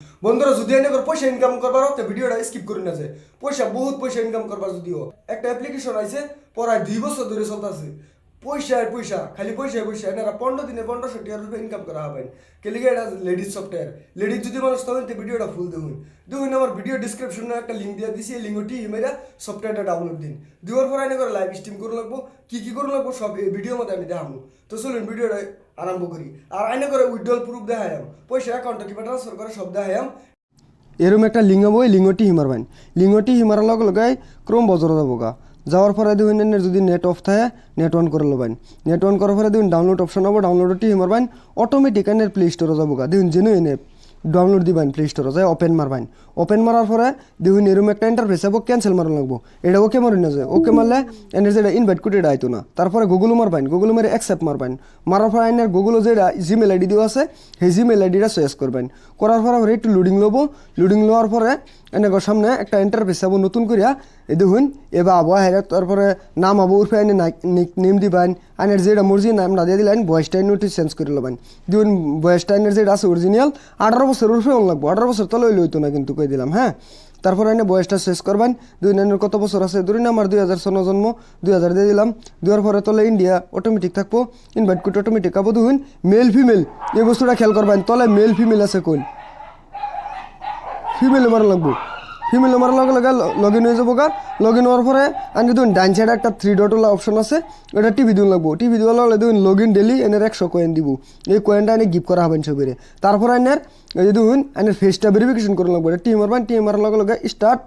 বন্ধুরা যদি এনে করে পয়সা ইনকাম করবার হতে ভিডিওটা স্কিপ করে না যায় পয়সা বহুত পয়সা ইনকাম করবার যদিও একটা অ্যাপ্লিকেশন আছে প্রায় 2 বছর ধরে চলতেছে পয়সা আর পয়সা খালি পয়সা পয়সা এনারা 15 দিনে 1500 টাকা রুপে ইনকাম করা হবেন কেলিগে এটা লেডিস সফটওয়্যার লেডিস যদি মানুষ তখন ভিডিওটা ফুল দেখুন দেখুন আমার ভিডিও ডিসক্রিপশনে একটা লিঙ্ক দিয়ে দিছি এই লিঙ্কটি মেরা সফটওয়্যারটা ডাউনলোড দিন দেওয়ার পর এনে করে লাইভ স্ট্রিম করে লাগবো কি করে লাগবো সব এই ভিডিওর মধ্যে আমি দেখাবো তো চলুন ভিডিওটা আরম্ভ করি আর এনে করে উইথড্রল প্রুফ দেখায়াম পয়সা অ্যাকাউন্টে কিভাবে ট্রান্সফার করে সব দেখায়াম এরম একটা লিঙ্গ বই লিঙ্গটি হিমারবেন লিঙ্গটি হিমার লগে লগে ক্রম বজর যাব গা যাওয়ার পরে দেখুন যদি নেট অফ থাকে নেট অন করে লবেন নেট অন করার পরে দেখুন ডাউনলোড অপশন হবো ডাউনলোডটি হিমারবেন অটোমেটিক এনের প্লে স্টোরে যাব গা দেখুন যেন এনে ডাউনলোড দিবেন প্লে স্টোরে যায় ওপেন মারবেন ওপেন মারার পরে দেখুন এরম একটা ইন্টারফেস হবো ক্যান্সেল মারন লাগবো এটা ওকে মারি না যায় ওকে মারলে এনের যেটা ইনভাইট করে এটা আইতো না তারপরে গুগল মারবেন গুগল মারে অ্যাকসেপ্ট মারবেন মারার পরে এনের গুগলও যেটা জিমেল আইডি দেওয়া আছে সেই জিমেল আইডিটা চয়েস করবেন করার পরে একটু লোডিং লবো লোডিং লওয়ার পরে এনেকর সামনে একটা ইন্টারফেস হবো নতুন করিয়া এই দেখুন এবার আবহাওয়া হেরে তারপরে নাম আবো উর্ফে এনে নেম দিবেন আইনের যেটা মর্জি নামটা দিয়ে দিলেন বয়সটা নোটিস চেঞ্জ করে লবেন দেখুন বয়সটা এনের যেটা আছে অরিজিনাল 18 বছর উর্ফে লাগবো 18 বছর তলে লইতো না কিন্তু কই দিলাম হ্যাঁ তারপরে এনে বয়সটা শেষ করবেন দুই এনের কত বছর আছে ধরুন আমার 2006 জন্ম 2000 দিয়ে দিলাম দেওয়ার পরে তলে ইন্ডিয়া অটোমেটিক থাকবো ইনভাইট কোড অটোমেটিক আবো দেখুন মেল ফিমেল এই বস্তুটা খেয়াল করবেন তলে মেল ফিমেল আছে কই ফিমেল মারা লাগবো ফিমেল মারার লগে লগে লগ ইন হয়ে যাবো গা লগ ইন হওয়ার পরে আমি দেখুন ডাইন সাইডে একটা 3 ডট ওলা অপশন আছে ওটা টিভি দিন লাগবো টিভি দেওয়া লাগলে দেখুন লগ ইন ডেলি এনের 100 কয়েন দিব এই কয়েনটা এনে গিফট করা হবেন সবেরে তারপর এনের এই যে দেখুন এনের ফেসটা ভেরিফিকেশন করে লাগবো এটা টি মারবেন টি মারার লগে লগে স্টার্ট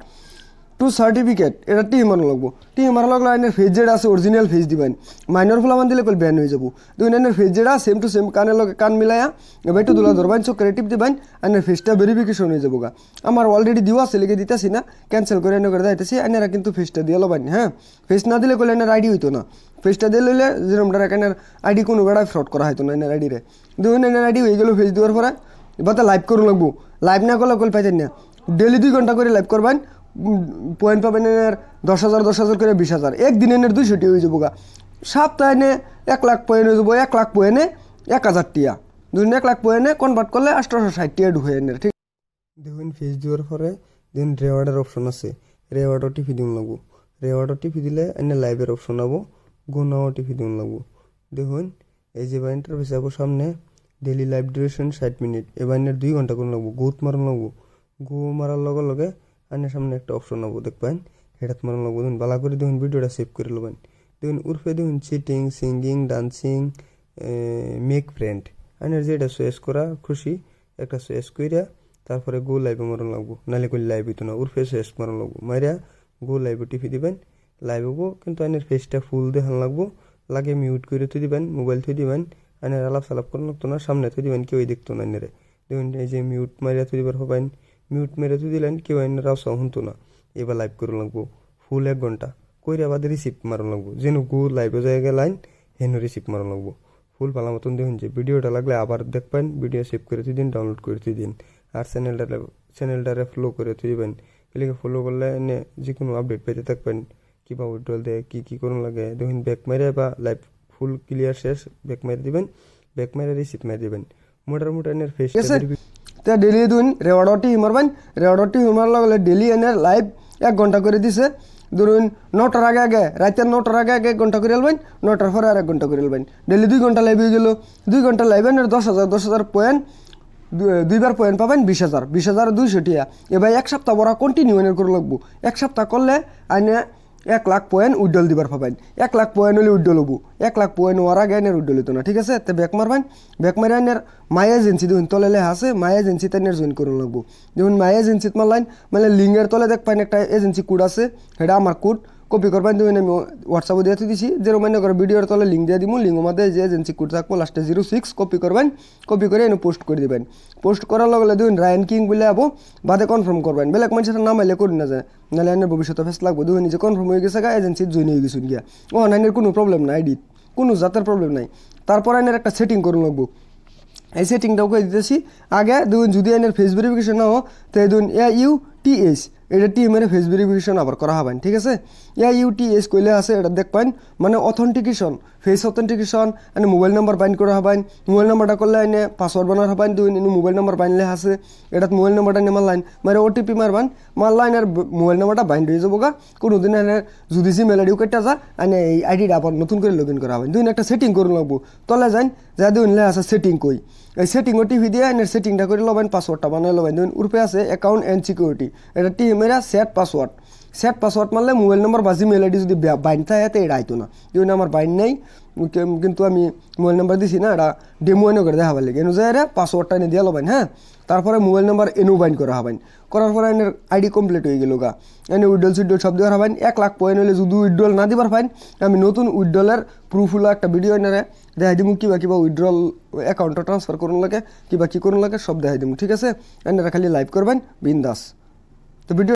টু সার্টিফিকেট এটা টি মারা লাগবো টি মারা লাগলে এনের ফেস যেটা আছে অরিজিনাল ফেস দিবেন মাইনর ফলামান দিলে কল ব্যান হয়ে যাবো দেখুন এনের ফেস যেটা সেম টু সেম কানের লগে কান মিলাইয়া এবার একটু দুলা ধরবেন চোখ ক্রিয়েটিভ দিবেন এনের ফেসটা ভেরিফিকেশন হয়ে যাবো গা আমার অলরেডি দিওয়া আছে লিখে দিতেছি না ক্যান্সেল করে এনে করে যাইতেছি এনারা কিন্তু ফেসটা দিয়ে লবেন হ্যাঁ ফেস না দিলে কলে এনের আইডি হইতো না ফেসটা দিয়ে লইলে যেরকম এনের আইডি কোনো বেড়ায় ফ্রড করা হয়তো না এনের আইডিরে দেখুন এনের আইডি হয়ে গেল ফেস দেওয়ার পরে এবার তো লাইভ করুন লাগবো লাইভ না করলে কল পাইতেন না ডেলি 2 ঘন্টা করে লাইভ করবেন পয়েন্ট পাবেন এনের 10,000 করে 20,000 একদিন এনের 200 হয়ে যাবো গা সপ্তাহে এনে 1 লাখ পয়েন্ট হয়ে যাবো 1 লাখ পয়েন্টে 1,000 টিয়া দুদিন 1 লাখ পয়েন্টে কনভার্ট করলে 1860 টিয়া ঢুকে এনের ঠিক দেখুন ফেস দেওয়ার পরে দেখুন রেওয়ার্ডের অপশন আছে রেওয়ার্ডও টিপি দিন লাগবো রেওয়ার্ডও টিপি দিলে এনে লাইভের অপশন হবো গুনাও টিপি দিন লাগবো দেখুন এই যে ইন্টারফেস যাবো সামনে ডেলি লাইভ ডিউরেশন 60 মিনিট এবার এনের 2 ঘন্টা করে লাগবো গুত মারান লাগবো গু মারার লগে লগে আনের সামনে একটা অপশন হবো দেখবেন হেটাত মারান লাগবো দেখুন বালা করে দেখুন ভিডিওটা সেভ করে লবেন দেখুন উর্ফে দেখুন cheating singing dancing make friend আনের যেটা চয়েস করা খুশি একটা চয়েস কইরা তারপরে গো লাইভে মারন লাগবো নাহলে কই লাইভ হইতো না উর্ফে চয়েস মারন লাগবো মাইরা গো লাইভে টিপি দিবেন লাইভ হবো কিন্তু আনের ফেসটা ফুল দেখান লাগবো লাগে মিউট করে থুই দিবেন মোবাইল থুই দিবেন আনের আলাপ সালাপ করান লাগতো না সামনে থুই দিবেন কেউই দেখতো না আনেরে দেখুন এই যে মিউট মারিয়া থুই দিবার হবেন মিউট মেরে তুই দিলেন কেউ আইনারাও শুনতো না এবার লাইভ করুন লাগবো ফুল 1 ঘন্টা কইরা বাদে রিসিভ মারন লাগবো যেন গু লাইভে জায়গায় লাইন হেন রিসিভ মারন লাগবো ফুল পালা মতন দেখুন যে ভিডিওটা লাগলে আবার দেখবেন ভিডিও সেভ করে তুই দিন ডাউনলোড করে তুই দিন আর চ্যানেলটারে ফলো করে তুই দিবেন এলিকে ফলো করলে এনে যে কোনো আপডেট পেতে থাকবেন কিবা উইড্রল দেয় কী করুন লাগে দেখুন ব্যাক মেরে বা লাইভ ফুল ক্লিয়ার শেষ ব্যাক মেরে দিবেন ব্যাক মেরে রিসিভ মেরে দিবেন মোটামুটি এনের ফেস তা ডেলি দিন রেওয়ার্ডটি মারবেন রেওয়ার্ডটি মারার লগে ডেলি এনের লাইভ 1 ঘন্টা করে দিছে ধরুন 9টার আগে রাতের 9টার আগে 1 ঘন্টা করে এলবেন 9টার পরে আর 1 ঘন্টা করে এলবেন ডেলি 2 ঘন্টা লাইভ হয়ে গেল 2 ঘন্টা লাইভ এনের 10,000 পয়েন্ট দুইবার পয়েন্ট পাবেন 20,200 টিয়া এবার 1 সপ্তাহ বড় কন্টিনিউ এনের করে লাগবো 1 সপ্তাহ করলে আইনে 1 লাখ পয়েন্ট উইড্রল দিবার পাবেন 1 লাখ পয়েন্ট হলে উইড্রল হবো 1 লাখ পয়েন্ট হওয়ার আগে এনের উইড্রল হতো না ঠিক আছে তো ব্যাক মারবেন ব্যাক মারে এনের মাই এজেন্সি দেখুন তলে লেখা আছে মাই এজেন্সিতে এনের জয়েন করুন লাগবো দেখুন মাই এজেন্সিত মারলাইন মানে লিঙ্কের তলে দেখবেন একটা এজেন্সি কোড আছে সেটা আমার কোড কপি করবেন দেখুন আমি হোয়াটসঅ্যাপে দিয়ে দিছি যেরকম মনে করে ভিডিওর তলে লিঙ্ক দিয়ে দিব লিঙ্কের মধ্যে যে এজেন্সি কোড থাকবো লাস্টে 06 কপি করবেন কপি করে এনে পোস্ট করে দিবেন পোস্ট করার লগে দেখুন রায়ান কিং বলে যাবো বাদে কনফার্ম করবেন বেলেগ মানুষের নাম আইলে করি না যায় নাহলে এনের ভবিষ্যতে ফেস লাগবো দেখুন নিজে কনফার্ম হয়ে গেছে গা এজেন্সির জয়েন হয়ে গেছুন গিয়া ও নাইনের কোনো প্রবলেম নাই আইডিত কোনো জাতের প্রবলেম নাই তারপর এনের একটা সেটিং করুন লাগবো এই সেটিংটাও করে দিতেছি আগে দেখুন যদি এনের ফেস ভেরিফিকেশন না হয় তো দেখুন AUTH এটা টিএমের ফেস ভেরিফিকেশন আবার করা হবেন, ঠিক আছে। UTS কইলে আছে এটা দেখবেন, মানে অথেন্টিকেশন, ফেস অথেন্টিকেশন, এনে মোবাইল নাম্বার বাইন্ড করা হবেন। মোবাইল নাম্বারটা করলে এনে পাসওয়ার্ড বানার হবেন, দুই মোবাইল নাম্বার বাইনলে আছে, এটা মোবাইল নাম্বারটা নিয়ে মারলাইন, মানে OTP মারবান, মারলাইন আর মোবাইল নাম্বারটা বাইন্ড হয়ে যাবো গা। কোনোদিন এনে যদি জিমেল আইডিও কেটে যা, এনে এই আইডিটা আবার নতুন করে লগ ইন করা হবেন। দুই একটা সেটিং করুন লাগবো, তলে যাইন যা দুই আছে সেটিং কই, এই সেটিং OTP দিয়ে এনে সেটিংটা করে লবেন, পাসওয়ার্ডটা বানাই লবেন। দুই উরপে আছে অ্যাকাউন্ট অ্যান্ড সিকিউরিটি, এটা টিএমেরা সেট পাসওয়ার্ড মারলে মোবাইল নাম্বার বা জিমেল আইডি যদি বাইন্ড থাকে তো এটা আইতো না। যেমন আমার বাইন্ড নেই, কিন্তু আমি মোবাইল নাম্বার দিছি না, এটা ডেমো এনে করে দেখাবার লাগে, এনে যায় পাসওয়ার্ডটা এনে দিয়ে লবেন। হ্যাঁ, তারপরে মোবাইল নাম্বার এনও বাইন্ড করা হবেন, করার পরে এনের আইডি কমপ্লিট হয়ে গেল গা। এনে উইড্রল সুইড্রল সব দেওয়ার হবেন। 1 লাখ পয়েন্ট হলে যদি উইড্রল না দিবার পাইন, আমি নতুন উইড্রলের প্রুফ হলো একটা ভিডিও এনে দেখাই দিব, কিবা উইড্রল অ্যাকাউন্টটা ট্রান্সফার করুন লাগে, কি করুন লাগে সব দেখাই দিব, ঠিক আছে। এনারা খালি লাইভ করবেন বিন্দাস। তো ভিডিও